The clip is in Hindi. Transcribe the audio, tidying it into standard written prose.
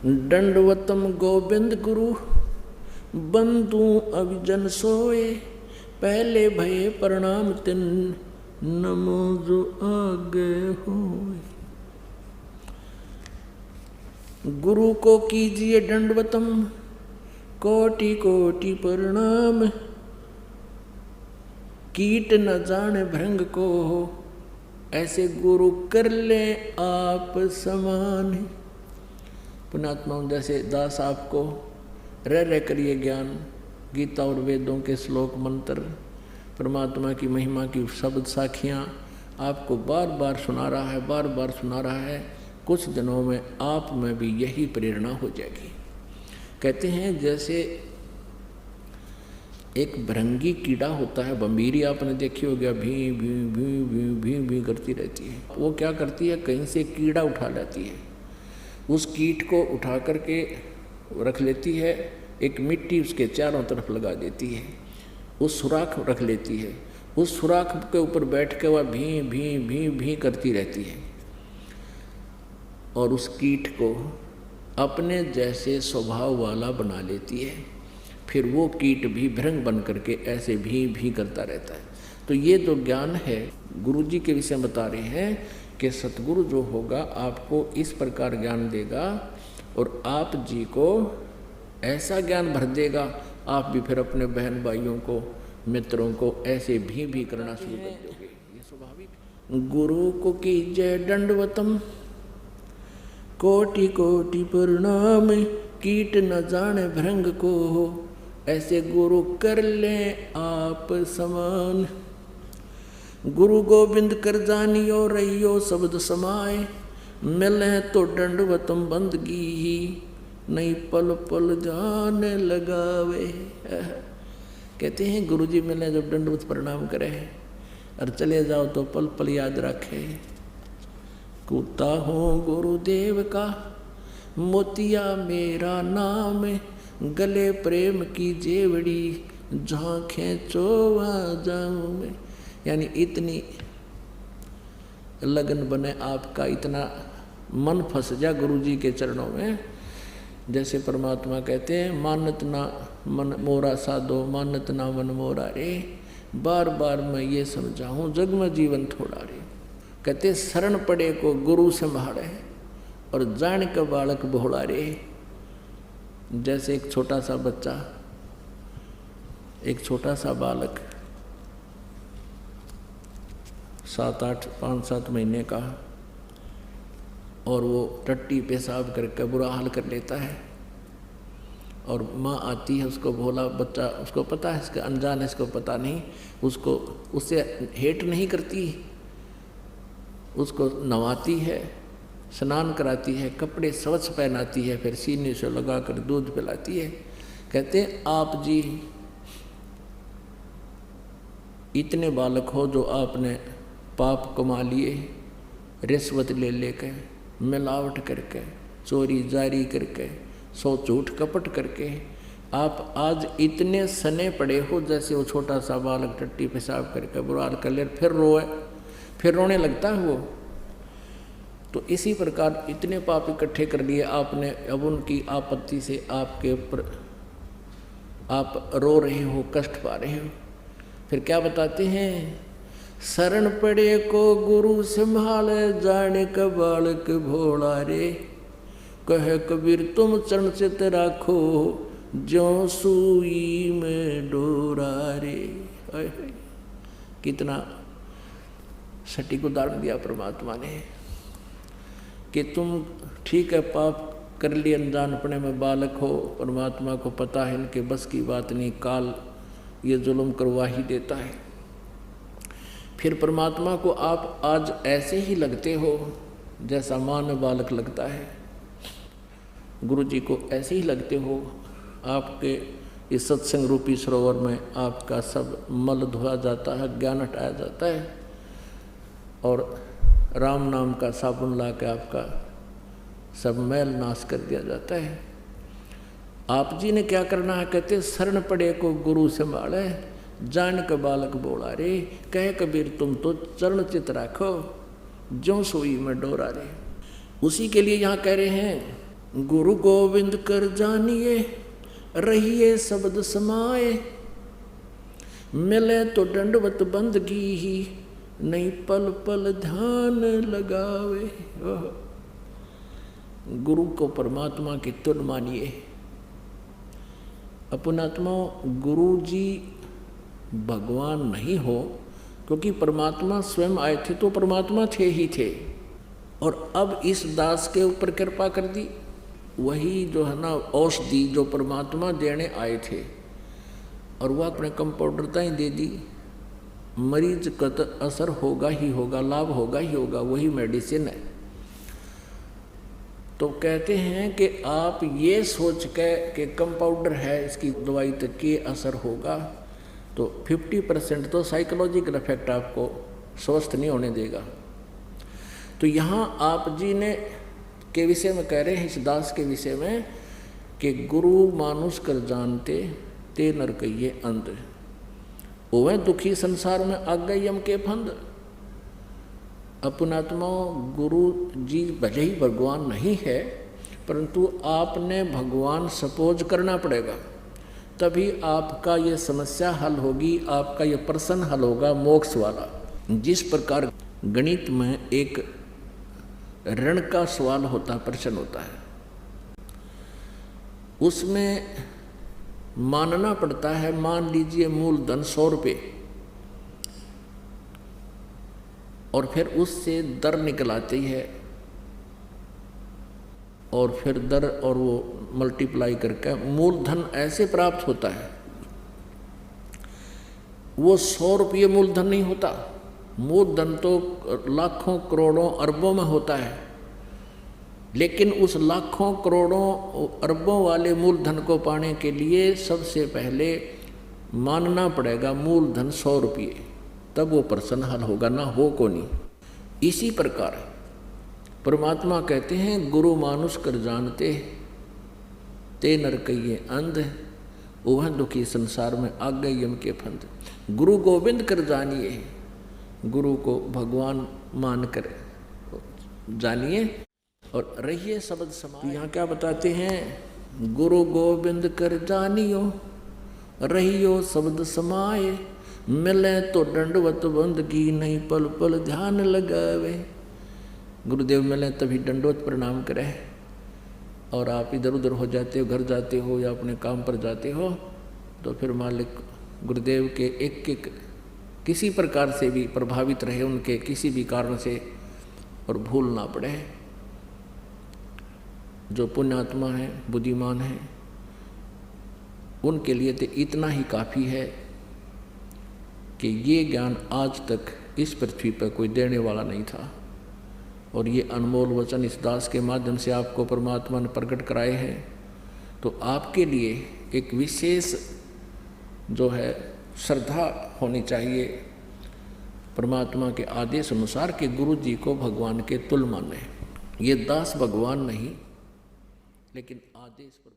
दंडवतम गोविंद गुरु बंधु अभिजन सोए, पहले भये प्रणाम तिन नमो जो आगे होए। गुरु को कीजिए दंडवतम कोटि कोटि प्रणाम, कीट न जाने भृंग को हो, ऐसे गुरु कर ले आप समान। पुण्यात्माओं, जैसे दास आपको रह करिए ज्ञान, गीता और वेदों के श्लोक मंत्र, परमात्मा की महिमा की शब्द साखियाँ आपको बार बार सुना रहा है, बार बार सुना रहा है। कुछ दिनों में आप में भी यही प्रेरणा हो जाएगी। कहते हैं जैसे एक भृंगी कीड़ा होता है, बम्बीरी आपने देखी होगी, भी भी भी भी भी भी करती रहती है। वो क्या करती है, कहीं से कीड़ा उठा लाती है, उस कीट को उठा करके रख लेती है, एक मिट्टी उसके चारों तरफ लगा देती है, उस सुराख रख लेती है, उस सुराख के ऊपर बैठ के वह भी भी भी भी करती रहती है और उस कीट को अपने जैसे स्वभाव वाला बना लेती है। फिर वो कीट भी भृंग बन करके ऐसे भी करता रहता है। तो ये जो ज्ञान है गुरु जी के विषय बता रहे हैं कि सतगुरु जो होगा आपको इस प्रकार ज्ञान देगा और आप जी को ऐसा ज्ञान भर देगा, आप भी फिर अपने बहन भाइयों को, मित्रों को ऐसे भी करना शुरू कर दोगे। ये स्वाभाविक। गुरु को कीजिए दंडवतम कोटि कोटि प्रणाम, कीट न जाने भृंग को हो, ऐसे गुरु कर ले आप समान। गुरु गोविंद कर जानियो रहियो शब्द समाए, मिले तो दंडवतम बंदगी ही, नहीं पल पल जाने लगावे। कहते हैं गुरु जी मिले जब दंडवत प्रणाम करे और चले जाओ तो पल पल याद रखे। कूता हूँ गुरुदेव का मोतिया मेरा नाम, गले प्रेम की जेवड़ी जहाँ खेचो वहाँ जाऊँ मैं। यानी इतनी लगन बने आपका, इतना मन फंस जा गुरु जी के चरणों में। जैसे परमात्मा कहते हैं मानत ना मन मोरा साधो, मानत ना मन मोरा रे, बार बार मैं ये समझाऊँ जग में जीवन थोड़ा रे। कहते शरण पड़े को गुरु संभाले और जान का बालक भोला रे। जैसे एक छोटा सा बच्चा, एक छोटा सा बालक 5-7 महीने का, और वो टट्टी पेशाब करके बुरा हाल कर लेता है और माँ आती है, उसको भोला बच्चा, उसको पता है इसका अनजान है, इसको पता नहीं, उसको उससे हेट नहीं करती, उसको नवाती है, स्नान कराती है, कपड़े स्वच्छ पहनाती है, फिर सीने से लगाकर दूध पिलाती है। कहते हैं आप जी इतने बालक हो जो आपने पाप कमा लिए, रिश्वत ले लेके, मिलावट करके, चोरी जारी करके, सो झूठ कपट करके आप आज इतने सने पड़े हो। जैसे वो छोटा सा बालक टट्टी पेशाब करके बुरा हाल कर ले, फिर रोए, फिर रोने लगता है वो। तो इसी प्रकार इतने पाप इकट्ठे कर लिए आपने, अब उनकी आपत्ति से आपके ऊपर आप रो रहे हो, कष्ट पा रहे हो। फिर क्या बताते हैं, शरण पड़े को गुरु संभाले, जाने का बालक भोला रे, कहे कबीर तुम चरण चित राखो, ज्यों सुई में डोरा रे। कितना सटीक उदाहरण दिया परमात्मा ने कि तुम ठीक है पाप कर लिए, अनजानपने में बालक हो, परमात्मा को पता है इनके बस की बात नहीं, काल ये जुल्म करवा ही देता है। फिर परमात्मा को आप आज ऐसे ही लगते हो जैसा माँ में बालक लगता है, गुरु जी को ऐसे ही लगते हो। आपके इस सत्संग रूपी सरोवर में आपका सब मल धोया जाता है, ज्ञान हटाया जाता है और राम नाम का साबुन ला के आपका सब मैल नाश कर दिया जाता है। आप जी ने क्या करना है, कहते शरण पड़े को गुरु संभाले, जान का बालक बोला रे, कहे कबीर तुम तो चरण चित राखो, ज्यों सोई में डोरा रे। उसी के लिए यहाँ कह रहे हैं गुरु गोविंद कर जानिए, रहिए शब्द समाए, मिले तो दंडवत बंदगी ही, नहीं पल पल ध्यान लगावे। गुरु को परमात्मा की तुल्य मानिए। अपनात्मा गुरु जी भगवान नहीं हो, क्योंकि परमात्मा स्वयं आए थे तो परमात्मा थे ही थे, और अब इस दास के ऊपर कृपा कर दी। वही जो है ना औषधि जो परमात्मा देने आए थे, और वह अपने कंपाउंडर ही दे दी। मरीज का तो असर होगा ही होगा, लाभ होगा ही होगा, वही मेडिसिन है। तो कहते हैं कि आप ये सोच के कि कंपाउंडर है, इसकी दवाई तक के असर होगा, तो 50% तो साइकोलॉजिकल इफेक्ट आपको स्वस्थ नहीं होने देगा। तो यहाँ आप जी ने के विषय में कह रहे हैं, इस दास के विषय में, कि गुरु मानुष कर जानते, ते नर कहिए अंध, ओवे दुखी संसार में आ गई यम के फंद। अपनात्मा गुरु जी भले ही भगवान नहीं है, परंतु आपने भगवान सपोज करना पड़ेगा, तभी आपका ये समस्या हल होगी, आपका ये प्रश्न हल होगा मोक्ष वाला। जिस प्रकार गणित में एक ऋण का सवाल होता, प्रश्न होता है, उसमें मानना पड़ता है, मान लीजिए मूलधन 100 रुपये, और फिर उससे दर निकल आती है, और फिर दर और वो मल्टीप्लाई करके मूलधन ऐसे प्राप्त होता है। वो 100 रुपये मूलधन नहीं होता, मूलधन तो लाखों करोड़ों अरबों में होता है, लेकिन उस लाखों करोड़ों अरबों वाले मूलधन को पाने के लिए सबसे पहले मानना पड़ेगा मूलधन 100 रुपये, तब वो प्रश्न हल होगा, ना हो को नहीं। इसी प्रकार परमात्मा कहते हैं, गुरु मानुष कर जानते, ते नर कहिए अंध, वह दुखी संसार में आ गए यम के फंद। गुरु गोविंद कर जानिए, गुरु को भगवान मान कर जानिए, और रहिए शब्द समाए। यहाँ क्या बताते हैं, गुरु गोविंद कर जानियो, रहियो शब्द समाए, मिले तो दंडवत बंदगी, नहीं पल पल ध्यान लगावे। गुरुदेव मिले तभी दंडवत प्रणाम करें, और आप इधर उधर हो जाते हो, घर जाते हो या अपने काम पर जाते हो, तो फिर मालिक गुरुदेव के एक एक किसी प्रकार से भी प्रभावित रहे, उनके किसी भी कारण से, और भूल ना पड़े। जो पुण्यात्मा है, बुद्धिमान है, उनके लिए तो इतना ही काफ़ी है कि ये ज्ञान आज तक इस पृथ्वी पर कोई देने वाला नहीं था, और ये अनमोल वचन इस दास के माध्यम से आपको परमात्मा ने प्रकट कराए हैं। तो आपके लिए एक विशेष जो है श्रद्धा होनी चाहिए, परमात्मा के आदेश अनुसार कि गुरु जी को भगवान के तुल्य माने। ये दास भगवान नहीं, लेकिन आदेश पर